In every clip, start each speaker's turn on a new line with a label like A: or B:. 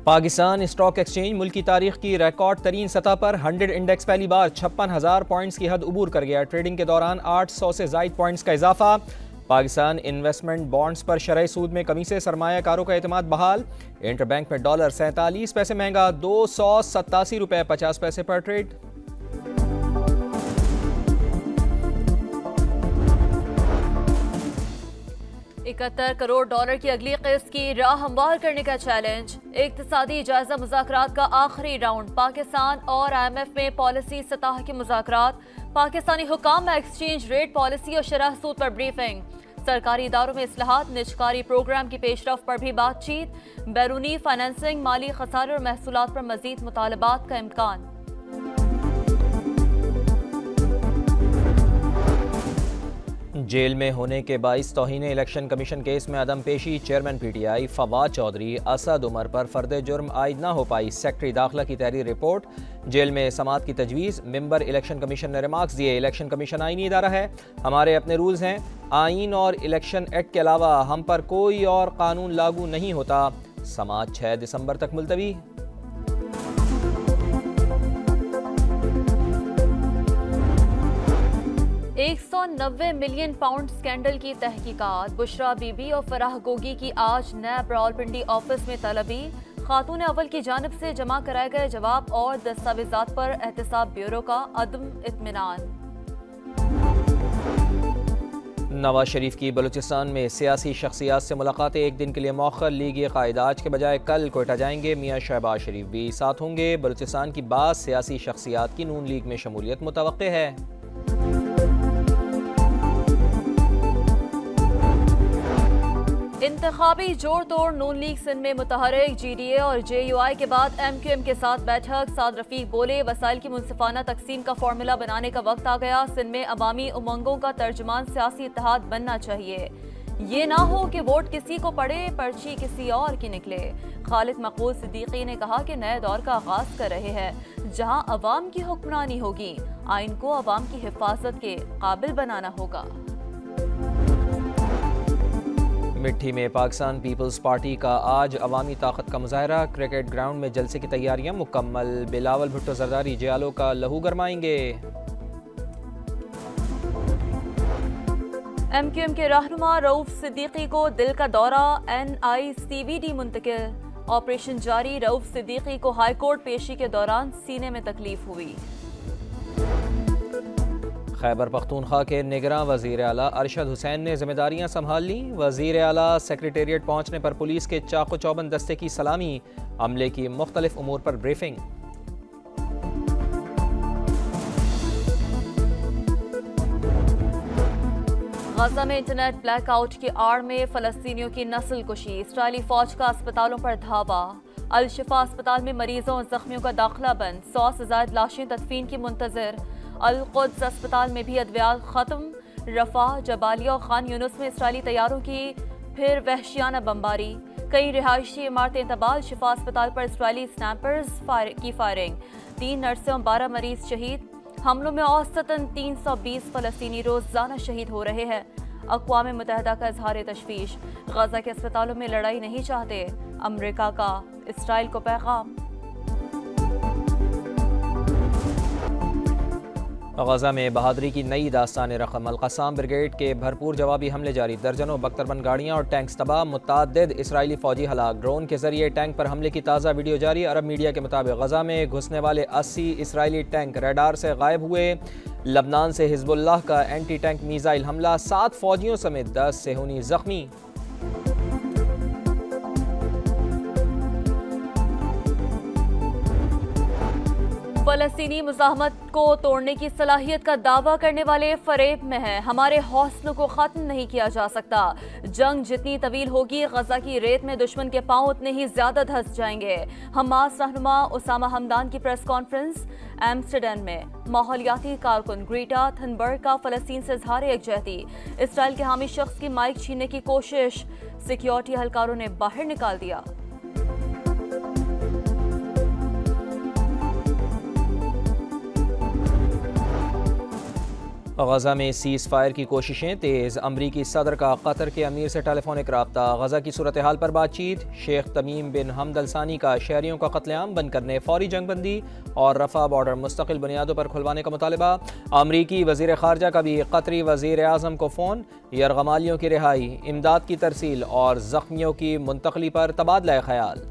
A: Pakistan stock exchange मुल्क की तारीख की रिकॉर्ड तरीन सतह पर 100 इंडेक्स पहली बार 56,000 पॉइंट्स की हद अबूर कर गया। ट्रेडिंग के दौरान 800 से ज़ायद पॉइंट्स का इजाफा। पाकिस्तान इन्वेस्टमेंट बॉन्ड्स पर शरह सूद में कमी से सरमायाकारों का एतमाद बहाल। इंटरबैंक में डॉलर 47 पैसे महंगा, 287 रुपये 50 पैसे पर ट्रेड।
B: $71 करोड़ की अगली किस्त की राह हमवार करने का चैलेंज। इक्तिसादी जायजा मुज़ाकरात का आखिरी राउंड। पाकिस्तान और IMF में पॉलिसी सतह के मुज़ाकरात। पाकिस्तानी हुकाम में एक्सचेंज रेट पॉलिसी और शरह सूद पर ब्रीफिंग। सरकारी इदारों में इस्लाहात, निजकारी प्रोग्राम की पेशरफ पर भी बातचीत। बैरूनी फाइनेंसिंग, माली खसारे और महसूलात पर मजीद मुतालबात का इम्कान।
A: जेल में होने के बाइस तौहीन इलेक्शन कमीशन केस में अदम पेशी। चेयरमैन PTI फवाद चौधरी असद उमर पर फर्द जुर्म आयद न हो पाई। सेक्रेटरी दाखिला की तहरीर रिपोर्ट। जेल में समात की तजवीज़। मेंबर इलेक्शन कमीशन ने रिमार्क्स दिए, इलेक्शन कमीशन आईनी इदारा है, हमारे अपने रूल्स हैं। आइन और इलेक्शन एक्ट के अलावा हम पर कोई और कानून लागू नहीं होता। समात 6 दिसंबर तक मुलतवी। £190 मिलियन स्कैंडल की तहकीकात। बुशरा बीबी और फराह गोगी की आज नैब रावलपिंडी ऑफिस में तलबी। खातून अव्वल की जानिब से जमा कराए गए जवाब और दस्तावेजात पर एहतसाब ब्यूरो का अदम इत्मीनान। नवाज शरीफ की बलूचिस्तान में सियासी शख्सियात से मुलाकातें एक दिन के लिए मौखर। लीगी कायद आज के बजाय कल कोयटा जाएंगे। मियाँ शहबाज शरीफ भी साथ होंगे। बलूचिस्तान की बात सियासी शख्सियात की नून लीग में शमूलियत मुतवक्के है।
B: इंतखाबी जोड़ तोड़। नून लीग सिंध में मुतहरिक। GDA और JUI के बाद MQM के साथ बैठक। साद रफीक बोले, वसाइल की मुनसिफाना तकसीम का फार्मूला बनाने का वक्त आ गया। सिंध में अवामी उमंगों का तर्जुमान सियासी इत्तेहाद बनना चाहिए। ये ना हो कि वोट किसी को पड़े, पर्ची किसी और की निकले। खालिद मकबूल सिद्दीकी ने कहा कि नए दौर का आगाज कर रहे हैं, जहां अवाम की हुक्मरानी होगी। आइन को अवाम की हिफाजत के काबिल बनाना होगा।
A: मिट्टी में पाकिस्तान पीपल्स पार्टी का आज अवामी ताकत का मुजाहरा। क्रिकेट ग्राउंड में जलसे की तैयारियां मुकम्मल। बिलावल भुट्टो जरदारी जियालो का लहू गरमाएंगे।
B: MQM के रहनुमा रऊफ सिद्दीकी को दिल का दौरा। NICVD मुंतकिल। ऑपरेशन जारी। रऊफ सिद्दीकी को हाईकोर्ट पेशी के दौरान सीने में तकलीफ हुई।
A: खैबर पख्तूनख्वा के निगरां वज़ीर आला अरशद हुसैन ने जिम्मेदारियां संभाल ली। वज़ीर आला सेक्रेटेरिएट पहुंचने पर पुलिस के चाको चौबंद दस्ते की सलामी। अमले की मुख्तलिफ उमूर पर ब्रीफिंग।
B: गजा में इंटरनेट ब्लैकआउट की आड़ में फलस्तीनियों की नस्ल कुशी। इसराइली फौज का अस्पतालों पर धावा। अल शिफा अस्पताल में मरीजों और जख्मियों का दाखिला बंद। 100 से ज्यादा लाशें तदफीन की मुंतजर। अल कुद्स अस्पताल में भी अद्वियात खत्म। रफा, जबालिया और खान यूनुस में इसराइली तैयारों की फिर वहशियाना बमबारी। कई रिहायशी इमारतें तबाह। शिफा अस्पताल पर इसराइली स्नैपर्स की फायरिंग। 3 नर्सें और 12 मरीज शहीद। हमलों में औसतन 320 फलस्तीनी रोजाना शहीद हो रहे हैं। अक़वाम मुत्तहिदा का इजहार तशवीश। गजा के अस्पतालों में लड़ाई नहीं चाहते। अमरीका का इसराइल को पैगाम।
A: गजा में बहादुरी की नई दास्तान रकम। अल-क़स्साम ब्रिगेड के भरपूर जवाबी हमले जारी। दर्जनों बख्तरबंद गाड़ियाँ और टैंक्स तबाह। मुतअद्दिद इसराइली फौजी हलाक। ड्रोन के जरिए टैंक पर हमले की ताज़ा वीडियो जारी। अरब मीडिया के मुताबिक गजा में घुसने वाले 80 इसराइली टैंक रडार से गायब हुए। लबनान से हिजबुल्लाह का एंटी टैंक मिसाइल हमला। 7 फौजियों समेत 10 सेहूनी जख्मी।
B: फलस्तीनी मुज़ाहमत को तोड़ने की सलाहियत का दावा करने वाले फरेब में है। हमारे हौसलों को खत्म नहीं किया जा सकता। जंग जितनी तवील होगी, गजा की रेत में दुश्मन के पांव उतने ही ज्यादा धंस जाएंगे। हमास रहनुमा उसामा हमदान की प्रेस कॉन्फ्रेंस। एम्स्टर्डम में माहौलियाती कारकुन ग्रीटा थनबर्ग का फलस्तीन से इजहार यकजहती। इसराइल के हामी शख्स की माइक छीनने की कोशिश। सिक्योरिटी एहलकारों ने बाहर निकाल दिया।
A: गजा में सीज़ फायर की कोशिशें तेज़, अमरीकी सदर का कतर के अमीर से टेलीफोनिक रब्ता, गजा की सूरत हाल पर बातचीत, शेख तमीम बिन हमद अल सानी का शहरियों का कत्लेआम बंद करने फौरी जंगबंदी और रफा बॉर्डर मुस्तकिल बुनियादों पर खुलवाने का मुतालबा। अमरीकी वज़ीर ख़ारजा का भी कतरी वज़ीर आज़म को फ़ोन, यरगमालियों की रिहाई, इमदाद की तरसील और ज़ख्मियों की मुंतकली पर तबादला ख्याल।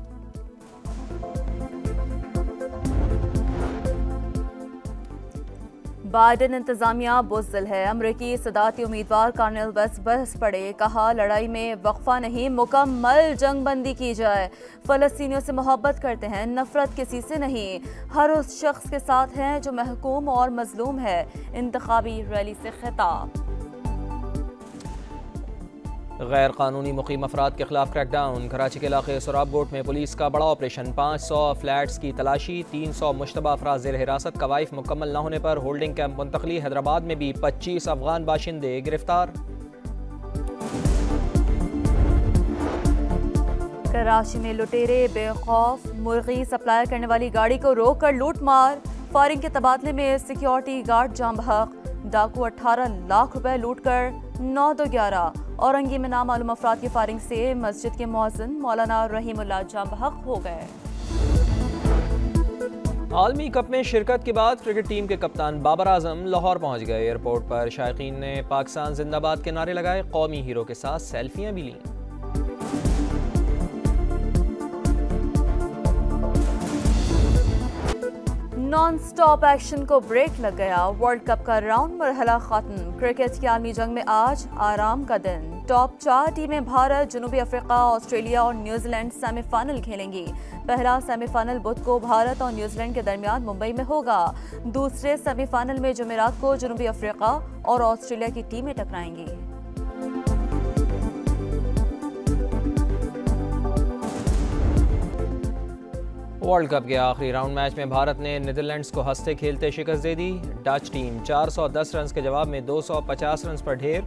B: बाइडेन इंतजामिया बुज़दिल है, अमरीकी सदारती उम्मीदवार कॉर्नेल वेस्ट बहस पड़े, कहा लड़ाई में वक्फा नहीं मुकम्मल जंगबंदी की जाए। फ़लस्तीनियों से मोहब्बत करते हैं, नफरत किसी से नहीं, हर उस शख्स के साथ हैं जो महकूम और मजलूम है। इंतखाबी रैली से खिताब।
A: गैर कानूनी मुकीम अफराद के खिलाफ क्रैकडाउन, कराची के इलाके सोराब गोट में पुलिस का बड़ा ऑपरेशन, 500 फ्लैट्स की तलाशी, 300 मुश्तबा अफराद ज़ेर हिरासत, कवाइफ मुकम्मल न होने पर होल्डिंग कैंप मुंतकली। हैदराबाद में भी 25 अफगान बाशिंदे गिरफ्तार।
B: कराची में लुटेरे बेखौफ, मुर्गी सप्लाई करने वाली गाड़ी को रोक कर लूट मार, फायरिंग के तबादले में सिक्योरिटी गार्ड जाम बहक, डाकू 18 लाख रुपए लूट कर 9-11। औरंगी में नामालूम अफराद की फायरिंग से मस्जिद के मुअज्जिन मौलाना रहीमुल्लाह जाम बहक हो गए।
A: आलमी कप में शिरकत के बाद क्रिकेट टीम के कप्तान बाबर आजम लाहौर पहुंच गए। एयरपोर्ट पर शायकीन ने पाकिस्तान जिंदाबाद के नारे लगाए, कौमी हीरो के साथ सेल्फियां भी लीं।
B: नॉन स्टॉप एक्शन को ब्रेक लग गया, वर्ल्ड कप का राउंड मरहला खत्म। क्रिकेट की आलमी जंग में आज आराम का दिन। टॉप 4 टीमें भारत, जनूबी अफ्रीका, ऑस्ट्रेलिया और न्यूजीलैंड सेमीफाइनल खेलेंगी। पहला सेमीफाइनल बुध को भारत और न्यूजीलैंड के दरमियान मुंबई में होगा। दूसरे सेमीफाइनल में जुमेरात को जनूबी अफ्रीका और ऑस्ट्रेलिया की टीमें टकराएंगी।
A: वर्ल्ड कप के आखिरी राउंड मैच में भारत ने नीदरलैंड्स को हंसते खेलते शिकस्त दे दी। डच टीम 410 रन के जवाब में 250 रन पर ढेर।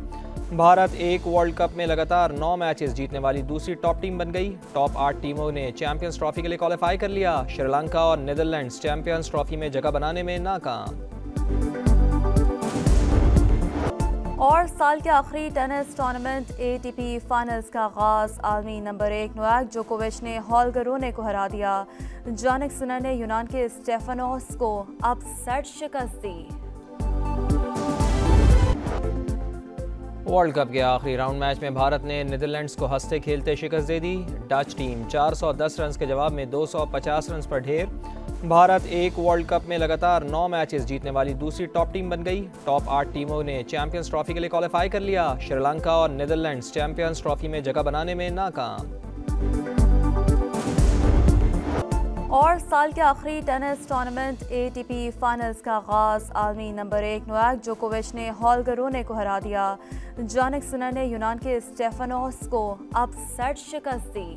A: भारत एक वर्ल्ड कप में लगातार 9 मैचेस जीतने वाली दूसरी टॉप टीम बन गई। टॉप 8 टीमों ने चैंपियंस ट्रॉफी के लिए क्वालिफाई कर लिया। श्रीलंका और नीदरलैंड्स चैंपियंस ट्रॉफी में जगह बनाने में नाकाम।
B: और साल के आखिरी टेनिस टूर्नामेंट ATP फाइनल्स का आगाज। आलमी नंबर 1 नोवाक जोकोविच ने हॉलगर रूने को हरा दिया। जानिक सिनर ने यूनान के स्टेफानोस को अपसेट शिकस्त दी।
A: वर्ल्ड कप के आखिरी राउंड मैच में भारत ने नीदरलैंड्स को हंसते खेलते शिकस्त दे दी। डच टीम 410 रन के जवाब में 250 रन पर ढेर। भारत एक वर्ल्ड कप में लगातार 9 मैचेस जीतने वाली दूसरी टॉप टीम बन गई। टॉप 8 टीमों ने चैंपियंस ट्रॉफी के लिए क्वालिफाई कर लिया। श्रीलंका और नीदरलैंड्स चैंपियंस ट्रॉफी में जगह बनाने में नाकाम।
B: और साल के आखिरी टेनिस टूर्नामेंट ATP फाइनल्स का आगाज। आलमी नंबर 1 नोवाक जोकोविच ने हॉलगर रूने को हरा दिया। जानिक सिनर ने यूनान के स्टेफानोस को अपसेट शिकस्त दी।